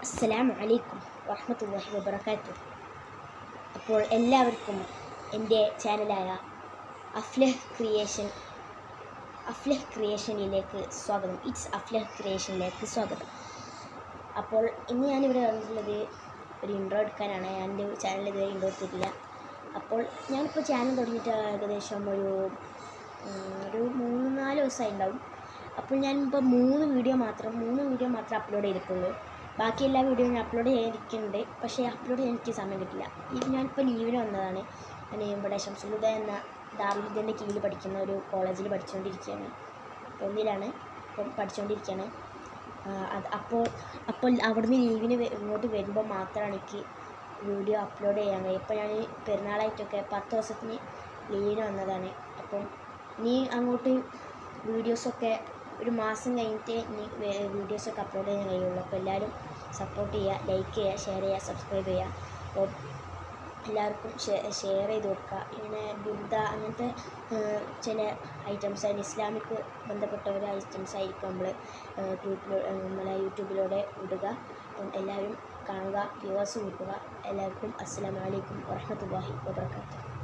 അസ്സലാമു അലൈക്കും വറഹ്മത്തുള്ളാഹി വബറകാതുഹു. അപ്പോൾ എല്ലാവർക്കും എൻ്റെ ചാനലായ അഫ്ലഹ് ക്രിയേഷനിലേക്ക് സ്വാഗതം. അഫ്ലഹ് ക്രിയേഷനിലേക്ക് സ്വാഗതം. അപ്പോൾ ഇന്ന് ഞാനിവിടെ വന്നിട്ടുള്ളത് ഒരു ഇൻട്രോ എടുക്കാനാണ്. ഞാൻ എൻ്റെ ചാനൽ ഇതുവരെ ഇൻട്രോ എടുത്തിട്ടില്ല. അപ്പോൾ ഞാനിപ്പോൾ ചാനൽ തുടങ്ങിയിട്ട് ഏകദേശം ഒരു 3-4 ദിവസമായി ഉണ്ടാവും. അപ്പോൾ ഞാനിപ്പോൾ 3 വീഡിയോ മാത്രം അപ്ലോഡ് ചെയ്തിട്ടുള്ളൂ. ബാക്കി എല്ലാ വീഡിയോയും ഞാൻ അപ്ലോഡ് ചെയ്തിരിക്കുന്നുണ്ട്. പക്ഷേ അപ്ലോഡ് ചെയ്യാൻ എനിക്ക് സമയം കിട്ടില്ല. ഞാനിപ്പോൾ ലീവിന് വന്നതാണ്. ഞാൻ ഇവിടെ ഷംസുൽ ഹുദ എന്ന ദാറുൽ കീഴിൽ പഠിക്കുന്ന ഒരു കോളേജിൽ പഠിച്ചുകൊണ്ടിരിക്കുകയാണ്. ഒന്നിലാണ് ഇപ്പം പഠിച്ചുകൊണ്ടിരിക്കുകയാണ്. അപ്പോൾ അവിടുന്ന് ലീവിന് ഇങ്ങോട്ട് വരുമ്പോൾ മാത്രമാണ് എനിക്ക് വീഡിയോ അപ്ലോഡ് ചെയ്യാൻ കഴിയും. ഇപ്പോൾ ഞാൻ പെരുന്നാളായിട്ടൊക്കെ 10 ദിവസത്തിന് ലീവിന് വന്നതാണ്. അപ്പം ഇനി അങ്ങോട്ട് വീഡിയോസൊക്കെ ഒരു മാസം കഴിഞ്ഞിട്ട് വീഡിയോസൊക്കെ അപ്ലോഡ് ചെയ്യാൻ കഴിയുള്ളൂ. അപ്പോൾ എല്ലാവരും സപ്പോർട്ട് ചെയ്യുക, ലൈക്ക് ചെയ്യുക, ഷെയർ ചെയ്യുക, സബ്സ്ക്രൈബ് ചെയ്യുക. അപ്പോൾ എല്ലാവർക്കും ഷെയർ ചെയ്ത് കൊടുക്കുക. ഇങ്ങനെ ബുദ്ധ അങ്ങനത്തെ ചില ഐറ്റംസ് ഇസ്ലാമിക് ബന്ധപ്പെട്ട ഒരു ഐറ്റംസ് ആയിരിക്കും നമ്മളെ യൂട്യൂബിലൂടെ ഇടുക. അപ്പം എല്ലാവരും കാണുക, വ്യൂവേഴ്സ് കൂട്ടുക. എല്ലാവർക്കും അസ്സലാമു അലൈക്കും വറഹ്മത്തുള്ളാഹി വബറകാതുഹു.